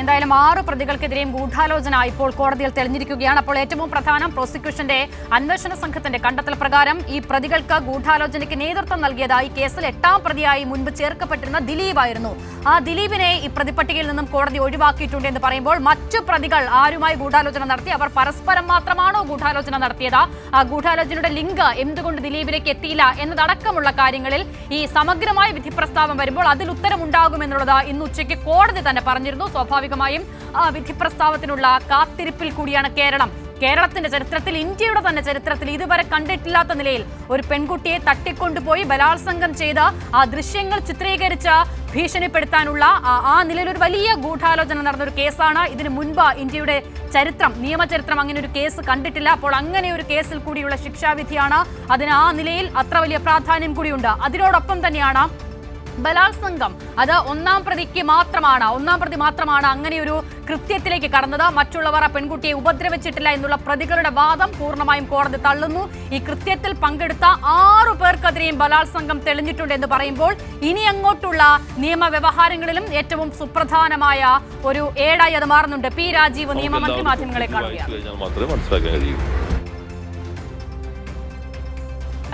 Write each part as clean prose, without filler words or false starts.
എന്തായാലും 6 പ്രതികൾക്കെതിരെയും ഗൂഢാലോചന ഇപ്പോൾ കോടതിയിൽ തെളിഞ്ഞിരിക്കുകയാണ്. അപ്പോൾ ഏറ്റവും പ്രധാനം പ്രോസിക്യൂഷന്റെ അന്വേഷണ സംഘത്തിന്റെ കണ്ടെത്തൽ പ്രകാരം ഈ പ്രതികൾക്ക് ഗൂഢാലോചനയ്ക്ക് നേതൃത്വം നൽകിയതായി കേസിൽ 8ാം പ്രതിയായി മുൻപ് ചേർക്കപ്പെട്ടിരുന്ന ദിലീപ് ആയിരുന്നു. ആ ദിലീപിനെ ഈ പ്രതിപട്ടികയിൽ നിന്നും കോടതി ഒഴിവാക്കിയിട്ടുണ്ട് എന്ന് പറയുമ്പോൾ മറ്റു പ്രതികൾ ആരുമായി ഗൂഢാലോചന നടത്തി, അവർ പരസ്പരം മാത്രമാണോ ഗൂഢാലോചന നടത്തിയത്, ആ ഗൂഢാലോചനയുടെ ലിങ്ക് എന്തുകൊണ്ട് ദിലീപിലേക്ക് എത്തിയില്ല എന്നതടക്കമുള്ള കാര്യങ്ങളിൽ ഈ സമഗ്രമായ വിധി പ്രസ്താവം വരുമ്പോൾ അതിൽ ഉത്തരമുണ്ടാകുമെന്നുള്ളത് ഇന്ന് ഉച്ചയ്ക്ക് കോടതി തന്നെ പറഞ്ഞിരുന്നു. സ്വാഭാവികമായും വിധി പ്രസ്താവത്തിനുള്ള കാത്തിരിപ്പിൽ കൂടിയാണ് കേരളത്തിന്റെ ചരിത്രത്തിൽ, ഇന്ത്യയുടെ തന്നെ ചരിത്രത്തിൽ ഇതുവരെ കണ്ടിട്ടില്ലാത്ത നിലയിൽ ഒരു പെൺകുട്ടിയെ തട്ടിക്കൊണ്ടുപോയി ബലാത്സംഗം ചെയ്ത് ആ ദൃശ്യങ്ങൾ ചിത്രീകരിച്ച് ഭീഷണിപ്പെടുത്താനുള്ള ആ നിലയിൽ ഒരു വലിയ ഗൂഢാലോചന നടന്നൊരു കേസാണ്. ഇതിനു മുൻപ് ഇന്ത്യയുടെ നിയമചരിത്രം അങ്ങനെ ഒരു കേസ് കണ്ടിട്ടില്ല. അപ്പോൾ അങ്ങനെ ഒരു കേസിൽ കൂടിയുള്ള ശിക്ഷാവിധിയാണ്. അതിന് ആ നിലയിൽ അത്ര വലിയ പ്രാധാന്യം കൂടിയുണ്ട്. അതിനോടൊപ്പം തന്നെയാണ് ബലാത്സംഗം അത് ഒന്നാം പ്രതി മാത്രമാണ് അങ്ങനെ ഒരു കൃത്യത്തിലേക്ക് കടന്നത്. മറ്റുള്ളവർ ആ പെൺകുട്ടിയെ ഉപദ്രവിച്ചിട്ടില്ല എന്നുള്ള പ്രതികളുടെ വാദം പൂർണ്ണമായും കോടതി തള്ളുന്നു. ഈ കൃത്യത്തിൽ പങ്കെടുത്ത 6 പേർക്കെതിരെയും ബലാത്സംഗം തെളിഞ്ഞിട്ടുണ്ട് എന്ന് പറയുമ്പോൾ ഇനി അങ്ങോട്ടുള്ള നിയമവ്യവഹാരങ്ങളിലും ഏറ്റവും സുപ്രധാനമായ ഒരു ഏടായി അത് മാറുന്നുണ്ട്. പി രാജീവ് നിയമമന്ത്രി മാധ്യമങ്ങളെ കാണുകയാണ്.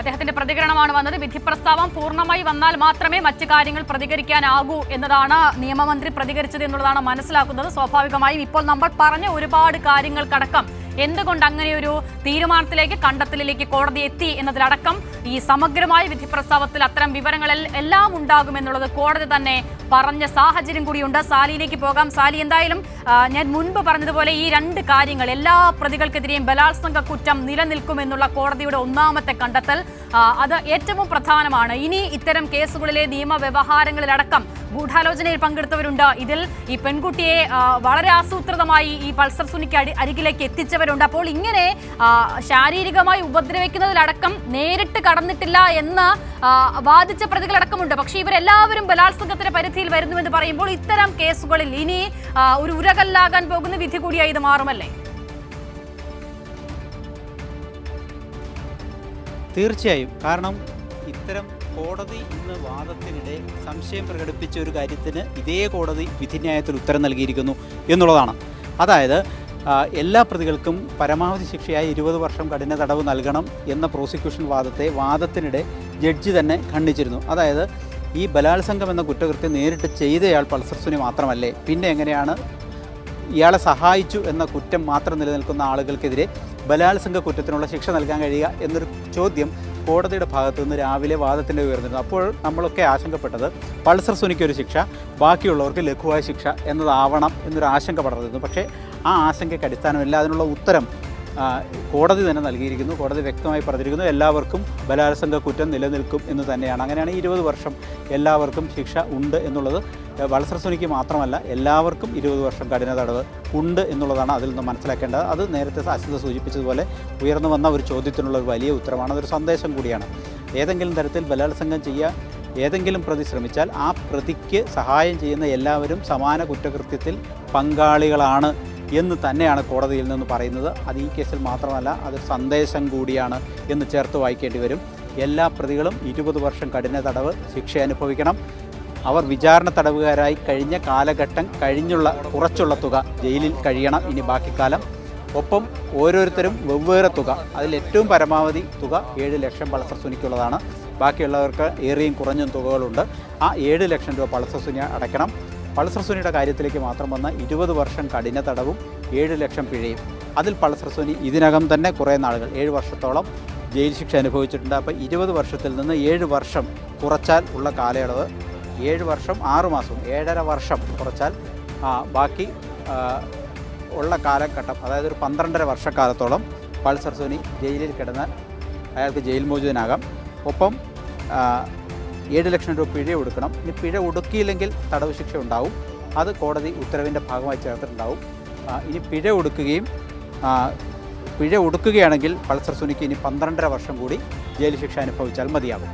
അദ്ദേഹത്തിന്റെ പ്രതികരണമാണ് വന്നത്. വിധി പ്രസ്താവം പൂർണ്ണമായി വന്നാൽ മാത്രമേ മറ്റു കാര്യങ്ങൾ പ്രതികരിക്കാനാകൂ എന്നതാണ് നിയമമന്ത്രി പ്രതികരിച്ചത് എന്നുള്ളതാണ് മനസ്സിലാക്കുന്നത്. സ്വാഭാവികമായും ഇപ്പോൾ നമ്മൾ പറഞ്ഞ ഒരുപാട് കാര്യങ്ങൾക്കടക്കം എന്തുകൊണ്ട് അങ്ങനെ ഒരു തീരുമാനത്തിലേക്ക് കണ്ടെത്തലിലേക്ക് കോടതി എത്തി എന്നതിലടക്കം ഈ സമഗ്രമായ വിധി പ്രസ്താവത്തിൽ അത്തരം വിവരങ്ങൾ എല്ലാം ഉണ്ടാകുമെന്നുള്ളത് കോടതി തന്നെ പറഞ്ഞ സാഹചര്യം കൂടിയുണ്ട്. സാലിയിലേക്ക് പോകാം. സാലി, എന്തായാലും ഞാൻ മുൻപ് പറഞ്ഞതുപോലെ ഈ 2 കാര്യങ്ങൾ, എല്ലാ പ്രതികൾക്കെതിരെയും ബലാത്സംഗ കുറ്റം നിലനിൽക്കുമെന്നുള്ള കോടതിയുടെ ഒന്നാമത്തെ കണ്ടെത്തൽ, അത് ഏറ്റവും പ്രധാനമാണ്. ഇനി ഇത്തരം കേസുകളിലെ നിയമവ്യവഹാരങ്ങളിലടക്കം ഗൂഢാലോചനയിൽ പങ്കെടുത്തവരുണ്ട്. ഇതിൽ ഈ പെൺകുട്ടിയെ വളരെ ആസൂത്രിതമായി ഈ പൾസർ സുനിക്ക് അരികിലേക്ക് എത്തിച്ചവരുണ്ട്. അപ്പോൾ ഇങ്ങനെ ശാരീരികമായി ഉപദ്രവിക്കുന്നതിലടക്കം നേരിട്ട് കടന്നിട്ടില്ല എന്ന് വാദിച്ച പ്രതികളടക്കമുണ്ട്. പക്ഷേ ഇവരെല്ലാവരും ബലാത്സംഗത്തിന്റെ പരിധിയിൽ വരുന്നുവെന്ന് പറയുമ്പോൾ ഇത്തരം കേസുകളിൽ ഇനി ഒരു ഉരകല്ലാകാൻ പോകുന്ന വിധി കൂടിയായി ഇത് മാറുമല്ലേ? തീർച്ചയായും. കാരണം ഇത്തരം കോടതി ഇന്ന് വാദത്തിനിടെ സംശയം പ്രകടിപ്പിച്ച ഒരു കാര്യത്തിന് ഇതേ കോടതി വിധിന്യായത്തിൽ ഉത്തരം നൽകിയിരിക്കുന്നു എന്നുള്ളതാണ്. അതായത് എല്ലാ പ്രതികൾക്കും പരമാവധി ശിക്ഷയായി 20 വർഷം കഠിന തടവ് നൽകണം എന്ന പ്രോസിക്യൂഷൻ വാദത്തിനിടെ ജഡ്ജി തന്നെ ഖണ്ഡിച്ചിരുന്നു. അതായത് ഈ ബലാത്സംഗം എന്ന കുറ്റകൃത്യം നേരിട്ട് ചെയ്തയാൾ പൾസർ സുനി മാത്രമല്ലേ, പിന്നെ എങ്ങനെയാണ് ഇയാളെ സഹായിച്ചു എന്ന കുറ്റം മാത്രം നിലനിൽക്കുന്ന ആളുകൾക്കെതിരെ ബലാത്സംഗ കുറ്റത്തിനുള്ള ശിക്ഷ നൽകാൻ കഴിയുക എന്നൊരു ചോദ്യം കോടതിയുടെ ഭാഗത്തു നിന്ന് രാവിലെ വാദത്തിൻ്റെ ഉയർന്നിരുന്നു. അപ്പോൾ നമ്മളൊക്കെ ആശങ്കപ്പെട്ടത് പൾസർ സുനിക്കൊരു ശിക്ഷ, ബാക്കിയുള്ളവർക്ക് ലഘുവായ ശിക്ഷ എന്നതാവണം എന്നൊരു ആശങ്ക പടർന്നിരുന്നു. പക്ഷേ ആ ആശങ്കയ്ക്ക് അടിസ്ഥാനമില്ല. അതിനുള്ള ഉത്തരം കോടതി തന്നെ നൽകിയിരിക്കുന്നു. കോടതി വ്യക്തമായി പറഞ്ഞിരിക്കുന്നു എല്ലാവർക്കും ബലാത്സംഗ കുറ്റം നിലനിൽക്കും എന്ന് തന്നെയാണ്. അങ്ങനെയാണ് 20 വർഷം എല്ലാവർക്കും ശിക്ഷ ഉണ്ട് എന്നുള്ളത്. പൾസർ സുനിക്ക് മാത്രമല്ല, എല്ലാവർക്കും 20 വർഷം കഠിന തടവ് ഉണ്ട് എന്നുള്ളതാണ് അതിൽ നിന്ന് മനസ്സിലാക്കേണ്ടത്. അത് നേരത്തെ അശ്വത സൂചിപ്പിച്ചതുപോലെ ഉയർന്നു വന്ന ഒരു ചോദ്യത്തിനുള്ള ഒരു വലിയ ഉത്തരമാണ്. അതൊരു സന്ദേശം കൂടിയാണ്. ഏതെങ്കിലും തരത്തിൽ ബലാത്സംഗം ചെയ്യാൻ ഏതെങ്കിലും പ്രതി ശ്രമിച്ചാൽ ആ പ്രതിക്ക് സഹായം ചെയ്യുന്ന എല്ലാവരും സമാന കുറ്റകൃത്യത്തിൽ പങ്കാളികളാണ് എന്ന് തന്നെയാണ് കോടതിയിൽ നിന്ന് പറയുന്നത്. അത് ഈ കേസിൽ മാത്രമല്ല, അതൊരു സന്ദേശം കൂടിയാണ് എന്ന് ചേർത്ത് വായിക്കേണ്ടി വരും. എല്ലാ പ്രതികളും 20 വർഷം കഠിന തടവ് ശിക്ഷ അനുഭവിക്കണം. അവർ വിചാരണ തടവുകാരായി കഴിഞ്ഞ കാലഘട്ടം കഴിഞ്ഞുള്ള കുറച്ചുള്ള തുക ജയിലിൽ കഴിയണം ഇനി ബാക്കി കാലം. ഒപ്പം ഓരോരുത്തരും വെവ്വേറെ തുക, അതിലേറ്റവും പരമാവധി തുക 7 ലക്ഷം പൾസർ സുനിക്കുള്ളതാണ്. ബാക്കിയുള്ളവർക്ക് ഏറിയും കുറഞ്ഞും തുകകളുണ്ട്. ആ 7 ലക്ഷം രൂപ പൾസർ സുനി അടയ്ക്കണം. പൾസർ സുനിയുടെ കാര്യത്തിലേക്ക് മാത്രം വന്ന 20 വർഷം കഠിന തടവും 7 ലക്ഷം പിഴയും. അതിൽ പൾസർ സുനി ഇതിനകം തന്നെ കുറേ നാളുകൾ 7 വർഷത്തോളം ജയിൽ ശിക്ഷ അനുഭവിച്ചിട്ടുണ്ട്. അപ്പോൾ 20 വർഷത്തിൽ നിന്ന് 7 വർഷം കുറച്ചാൽ ഉള്ള കാലയളവ് 7 വർഷം 6 മാസവും 7.5 വർഷം കുറച്ചാൽ ബാക്കി ഉള്ള കാലഘട്ടം, അതായത് ഒരു 12.5 വർഷക്കാലത്തോളം പൾസർ സുനി ജയിലിൽ കിടന്നാൽ അയാൾക്ക് ജയിൽ മോചിതനാകാം. ഒപ്പം 7 ലക്ഷം രൂപ പിഴ കൊടുക്കണം. ഇനി പിഴ ഒടുക്കിയില്ലെങ്കിൽ തടവ് ശിക്ഷ ഉണ്ടാവും. അത് കോടതി ഉത്തരവിൻ്റെ ഭാഗമായി ചേർത്തിട്ടുണ്ടാവും. ഇനി പിഴ ഒടുക്കുകയാണെങ്കിൽ പൾസർ സുനിക്ക് ഇനി 12.5 വർഷം കൂടി ജയിൽ ശിക്ഷ അനുഭവിച്ചാൽ മതിയാകും.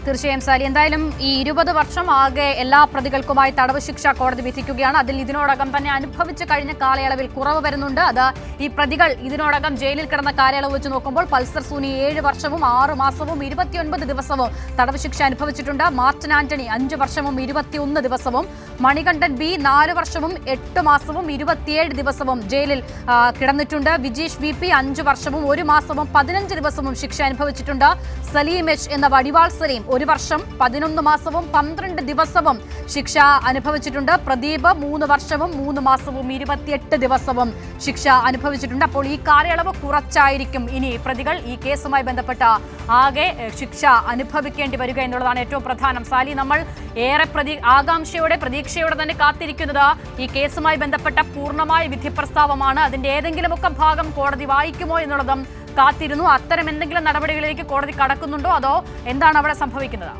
തീർച്ചയായും സാലി, എന്തായാലും ഈ 20 വർഷം ആകെ എല്ലാ പ്രതികൾക്കുമായി തടവ് ശിക്ഷ കോടതി വിധിക്കുകയാണ്. അതിൽ ഇതിനോടകം തന്നെ അനുഭവിച്ചു കഴിഞ്ഞ കാലയളവിൽ കുറവ് വരുന്നുണ്ട്. അത് ഈ പ്രതികൾ ഇതിനോടകം ജയിലിൽ കിടന്ന കാലയളവ് വെച്ച് നോക്കുമ്പോൾ പൾസർ സൂനി 7 വർഷവും 6 മാസവും 29 ദിവസവും തടവ് ശിക്ഷ അനുഭവിച്ചിട്ടുണ്ട്. മാർട്ടിൻ ആന്റണി 5 വർഷവും 21 ദിവസവും, മണികണ്ഠൻ ബി 4 വർഷവും 8 മാസവും 27 ദിവസവും ജയിലിൽ കിടന്നിട്ടുണ്ട്. വിജീഷ് വി പി 5 വർഷവും 1 മാസവും 15 ദിവസവും ശിക്ഷ അനുഭവിച്ചിട്ടുണ്ട്. സലീം എച്ച് എന്ന വടിവാൾ സലീം 1 വർഷം 11 മാസവും 12 ദിവസവും ശിക്ഷ അനുഭവിച്ചിട്ടുണ്ട്. പ്രദീപ് 3 വർഷവും 3 മാസവും 28 ദിവസവും ശിക്ഷ അനുഭവിച്ചിട്ടുണ്ട്. അപ്പോൾ ഈ കാലയളവ് കുറച്ചായിരിക്കും ഇനി പ്രതികൾ ഈ കേസുമായി ബന്ധപ്പെട്ട ആകെ ശിക്ഷ അനുഭവിക്കേണ്ടി വരിക എന്നുള്ളതാണ് ഏറ്റവും പ്രധാനം. സാലി, നമ്മൾ ഏറെ ആകാംക്ഷയോടെ പ്രതീക്ഷയോടെ തന്നെ കാത്തിരിക്കുന്നത് ഈ കേസുമായി ബന്ധപ്പെട്ട പൂർണ്ണമായ വിധി പ്രസ്താവമാണ്. അതിന്റെ ഏതെങ്കിലുമൊക്കെ ഭാഗം കോടതി വായിക്കുമോ എന്നുള്ളതും കാത്തിരുന്നു. അത്തരം എന്തെങ്കിലും നടപടികളിലേക്ക് കോടതി കടക്കുന്നുണ്ടോ, അതോ എന്താണ് അവിടെ സംഭവിക്കുന്നത്?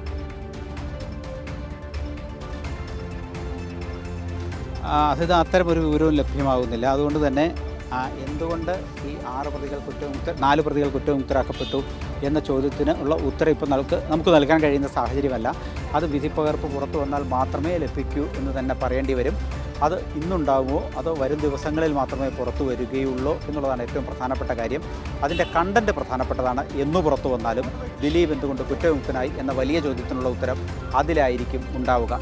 അതായത് അത്തരമൊരു വിവരവും ലഭ്യമാകുന്നില്ല. അതുകൊണ്ട് തന്നെ എന്തുകൊണ്ട് ഈ 4 പ്രതികൾ കുറ്റവിമുക്തരാക്കപ്പെട്ടു എന്ന ചോദ്യത്തിന് ഉള്ള ഉത്തരം ഇപ്പോൾ നമുക്ക് നൽകാൻ കഴിയുന്ന സാഹചര്യമല്ല. അത് വിധിപ്പകർപ്പ് പുറത്തു വന്നാൽ മാത്രമേ ലഭിക്കൂ എന്ന് തന്നെ പറയേണ്ടി വരും. അത് ഇന്നുണ്ടാകുമോ അതോ വരും ദിവസങ്ങളിൽ മാത്രമേ പുറത്തു വരികയുള്ളൂ എന്നുള്ളതാണ് ഏറ്റവും പ്രധാനപ്പെട്ട കാര്യം. അതിൻ്റെ കണ്ടന്റ് പ്രധാനപ്പെട്ടതാണ്. എന്നു പുറത്തു വന്നാലും ദിലീപ് എന്തുകൊണ്ട് കുറ്റവിമുക്തനായി എന്ന വലിയ ചോദ്യത്തിനുള്ള ഉത്തരം അതിലായിരിക്കും ഉണ്ടാവുക.